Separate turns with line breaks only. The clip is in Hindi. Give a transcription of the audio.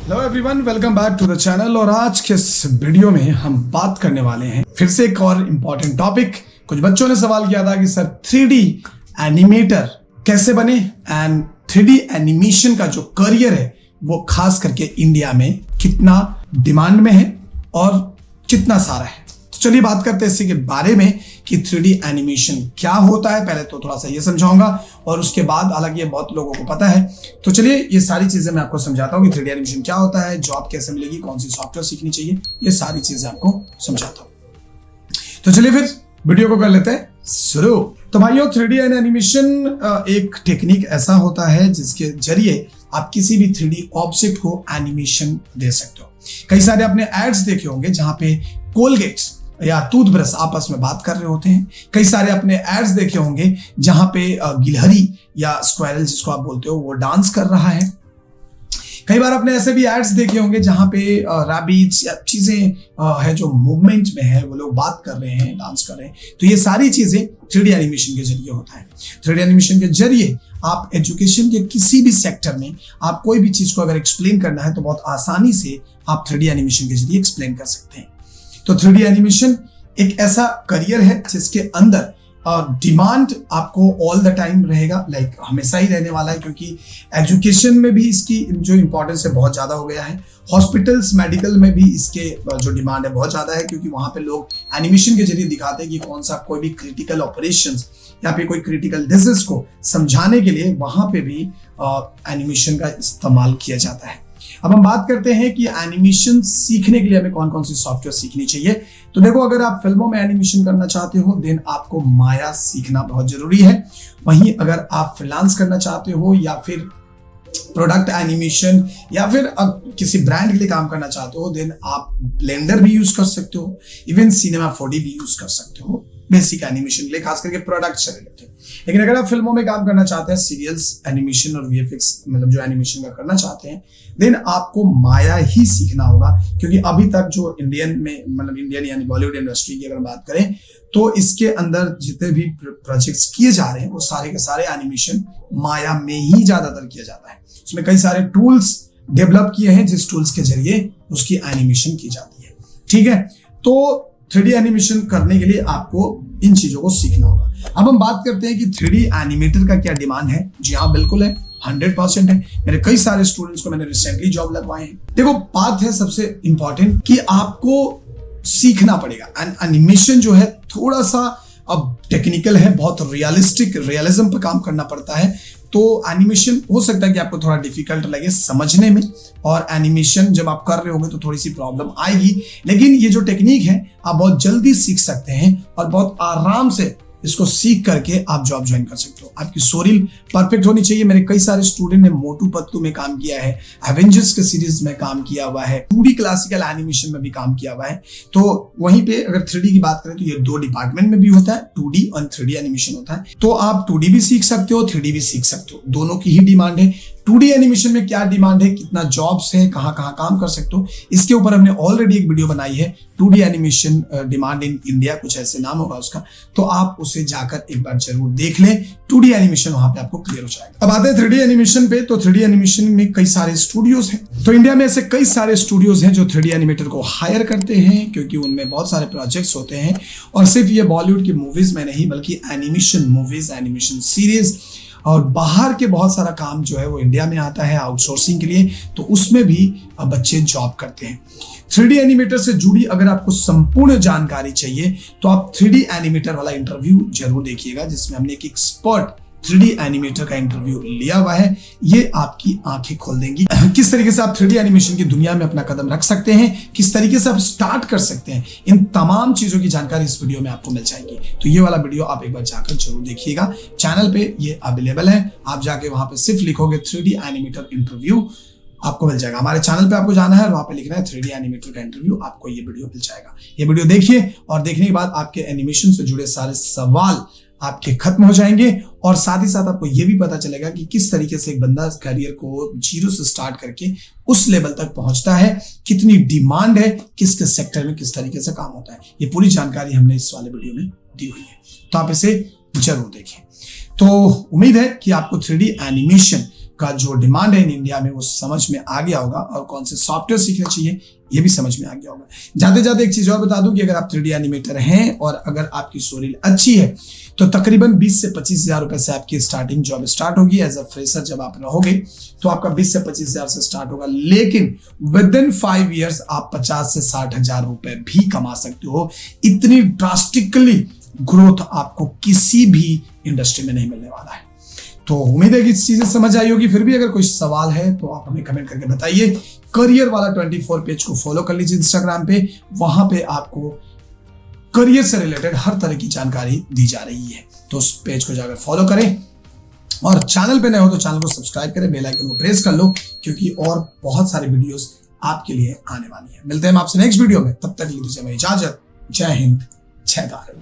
Hello everyone, welcome back to the channel. और आज के इस वीडियो में हम बात करने वाले हैं फिर से एक और इम्पोर्टेंट टॉपिक। कुछ बच्चों ने सवाल किया था कि सर 3D एनिमेटर कैसे बने एंड 3D एनिमेशन का जो करियर है वो खास करके इंडिया में कितना डिमांड में है और कितना सारा है। तो चलिए बात करते हैं इसी के बारे में कि 3D एनिमेशन क्या होता है। पहले तो थोड़ा सा ये समझाऊंगा और उसके बाद, हालांकि ये बहुत लोगों को पता है, तो चलिए ये सारी चीजें मैं आपको समझाता हूँ कि 3D एनिमेशन क्या होता है, जॉब कैसे मिलेगी, कौन सी सॉफ्टवेयर सीखनी चाहिए, ये सारी चीजें आपको समझाता हूँ। तो चलिए फिर वीडियो को कर लेते हैं शुरू। तो भाइयों, 3D एनिमेशन एक टेक्निक ऐसा होता है जिसके जरिए आप किसी भी 3D ऑब्जेक्ट को एनिमेशन दे सकते हो। कई सारे आपने एड्स देखे होंगे जहां पे कोलगेट्स या टूथब्रश आपस में बात कर रहे होते हैं। कई सारे आपने एड्स देखे होंगे जहां पे गिलहरी या स्क्वायरल जिसको आप बोलते हो वो डांस कर रहा है। कई बार आपने ऐसे भी एड्स देखे होंगे जहां पे रैबिट्स या चीजें है जो मूवमेंट में है, वो लोग बात कर रहे हैं, डांस कर रहे हैं। तो ये सारी चीजें 3D एनिमेशन के जरिए होता है। 3D एनिमेशन के जरिए आप एजुकेशन के किसी भी सेक्टर में आप कोई भी चीज को अगर एक्सप्लेन करना है तो बहुत आसानी से आप 3D एनिमेशन के जरिए एक्सप्लेन कर सकते हैं। तो 3D एनिमेशन एक ऐसा करियर है जिसके अंदर डिमांड आपको ऑल द टाइम रहेगा, लाइक हमेशा ही रहने वाला है, क्योंकि एजुकेशन में भी इसकी जो इंपॉर्टेंस है बहुत ज्यादा हो गया है। हॉस्पिटल्स, मेडिकल में भी इसके जो डिमांड है बहुत ज्यादा है, क्योंकि वहां पे लोग एनिमेशन के जरिए दिखाते हैं कि कौन सा कोई भी क्रिटिकल ऑपरेशंस या फिर कोई क्रिटिकल डिजीज को समझाने के लिए वहां पे भी एनिमेशन का इस्तेमाल किया जाता है। अब हम बात करते हैं कि एनिमेशन सीखने के लिए हमें कौन कौन सी सॉफ्टवेयर सीखनी चाहिए। तो देखो, अगर आप फिल्मों में एनिमेशन करना चाहते हो देन आपको माया सीखना बहुत जरूरी है। वहीं अगर आप फ्रीलांस करना चाहते हो या फिर प्रोडक्ट एनिमेशन या फिर किसी ब्रांड के लिए काम करना चाहते हो देन आप ब्लेंडर भी यूज कर सकते हो, इवन सिनेमा 4D भी यूज कर सकते हो बेसिक एनिमेशन के लिए, खास करके प्रोडक्ट से रिलेटेड। लेकिन अगर आप फिल्मों में काम करना चाहते हैं, सीरियल्स एनिमेशन और VFX मतलब जो एनिमेशन का करना चाहते हैं, देन आपको माया ही सीखना होगा। क्योंकि अभी तक जो इंडियन में मतलब इंडियन यानी बॉलीवुड इंडस्ट्री की अगर बात करें तो इसके अंदर जितने भी प्रोजेक्ट्स किए जा रहे हैं वो सारे के सारे एनिमेशन माया में ही ज्यादातर किया जाता है। उसमें कई सारे टूल्स डेवलप किए हैं जिस टूल्स के जरिए उसकी एनिमेशन की जाती है। ठीक है, तो 3D एनिमेशन करने के लिए आपको इन चीजों को सीखना होगा। अब हम बात करते हैं कि 3D एनिमेटर का क्या डिमांड है। जी हाँ, बिल्कुल है, 100% है। मेरे कई सारे स्टूडेंट्स को मैंने रिसेंटली जॉब लगवाए हैं। देखो, बात है सबसे इंपॉर्टेंट कि आपको सीखना पड़ेगा। एंड एनिमेशन जो है थोड़ा सा अब टेक्निकल है, बहुत रियलिज्म पर काम करना पड़ता है। तो एनिमेशन हो सकता है कि आपको थोड़ा डिफिकल्ट लगे समझने में, और एनिमेशन जब आप कर रहे होंगे तो थोड़ी सी प्रॉब्लम आएगी। लेकिन ये जो टेक्निक है आप बहुत जल्दी सीख सकते हैं और बहुत आराम से इसको सीख करके आप जॉब ज्वाइन कर सकते हो। आपकी स्टोरी परफेक्ट होनी चाहिए। मेरे कई सारे स्टूडेंट ने मोटू पतलू में काम किया है, एवेंजर्स के सीरीज में काम किया हुआ है, 2D क्लासिकल एनिमेशन में भी काम किया हुआ है। तो वहीं पे अगर 3D की बात करें तो ये 2 डिपार्टमेंट में भी होता है, 2D और 3D एनिमेशन होता है। तो आप 2D भी सीख सकते हो, 3D भी सीख सकते हो, दोनों की ही डिमांड है। 2D एनिमेशन में क्या डिमांड है, कितना जॉब्स है, कहां कहां काम कर सकते हो, इसके ऊपर हमने ऑलरेडी एक वीडियो बनाई है, 2D animation demand in India, कुछ ऐसे नाम होगा उसका। तो आप उसे जाकर एक बार जरूर देख लें, 2D एनिमेशन वहां पे आपको क्लियर हो जाएगा। अब आते हैं 3D एनिमेशन पे। तो 3D एनिमेशन में कई सारे स्टूडियोज हैं। तो इंडिया में ऐसे कई सारे स्टूडियोज हैं जो 3D एनिमेटर को हायर करते हैं, क्योंकि उनमें बहुत सारे प्रोजेक्ट्स होते हैं। और सिर्फ ये बॉलीवुड की मूवीज में नहीं बल्कि एनिमेशन मूवीज, एनिमेशन सीरीज और बाहर के बहुत सारा काम जो है वो इंडिया में आता है आउटसोर्सिंग के लिए। तो उसमें भी बच्चे जॉब करते हैं। 3D एनिमेटर से जुड़ी अगर आपको संपूर्ण जानकारी चाहिए तो आप 3D एनिमेटर वाला इंटरव्यू जरूर देखिएगा, जिसमें हमने एक एक्सपर्ट 3D एनिमेटर का इंटरव्यू लिया हुआ है। ये आपकी आंखें खोल देंगी किस तरीके से आप 3D एनिमेशन की दुनिया में अपना कदम रख सकते हैं, किस तरीके से आप स्टार्ट कर सकते हैं। इन तमाम चीजों की जानकारी इस वीडियो में आपको मिल जाएगी। तो ये वाला वीडियो आप एक बार जाकर जरूर देखिएगा। चैनल पे ये अवेलेबल है, आप जाके वहां पे सिर्फ लिखोगे 3D एनिमेटर इंटरव्यू, आपको मिल जाएगा। हमारे चैनल पे आपको जाना है और वहां पे लिखना है 3D एनिमेटर का इंटरव्यू, आपको ये वीडियो मिल जाएगा। ये वीडियो देखिए और देखने के बाद आपके एनिमेशन से जुड़े सारे सवाल आपके खत्म हो जाएंगे। और साथ ही साथ आपको यह भी पता चलेगा कि किस तरीके से एक बंदा करियर को जीरो से स्टार्ट करके उस लेवल तक पहुंचता है, कितनी डिमांड है, किस किस सेक्टर में किस तरीके से काम होता है। ये पूरी जानकारी हमने इस वाले वीडियो में दी हुई है, तो आप इसे जरूर देखें। तो उम्मीद है कि आपको 3D एनिमेशन का जो डिमांड है इन इंडिया में वो समझ में आ गया होगा और कौन से सॉफ्टवेयर सीखने चाहिए ये भी समझ में आ गया होगा। जाते जाते एक चीज और बता दूं कि अगर आप 3D एनिमेटर हैं और अगर आपकी स्टोरी अच्छी है तो तकरीबन 20 से 25 हजार रुपए से आपकी स्टार्टिंग जॉब स्टार्ट होगी। एज अ फ्रेशर जब आप रहोगे तो आपका 20 से 25 हजार से स्टार्ट होगा, लेकिन विद इन 5 इयर्स आप 50 से 60 हजार रुपए भी कमा सकते हो। इतनी ड्रास्टिकली ग्रोथ आपको किसी भी इंडस्ट्री में नहीं मिलने वाला है। तो उम्मीद है कि इस चीजें समझ आई होगी। फिर भी अगर कोई सवाल है तो आप हमें कमेंट करके बताइए। करियर वाला 24 पेज को फॉलो कर लीजिए इंस्टाग्राम पे, वहां पे आपको करियर से रिलेटेड हर तरह की जानकारी दी जा रही है। तो उस पेज को जाकर फॉलो करें और चैनल पे नए हो तो चैनल को सब्सक्राइब करें, बेल आइकन को प्रेस कर लो क्योंकि और बहुत सारी वीडियोस आपके लिए आने वाली है। मिलते हैं हम आपसे नेक्स्ट वीडियो में, तब तक लीजिए हमें इजाजत। जय हिंद, जय भारत।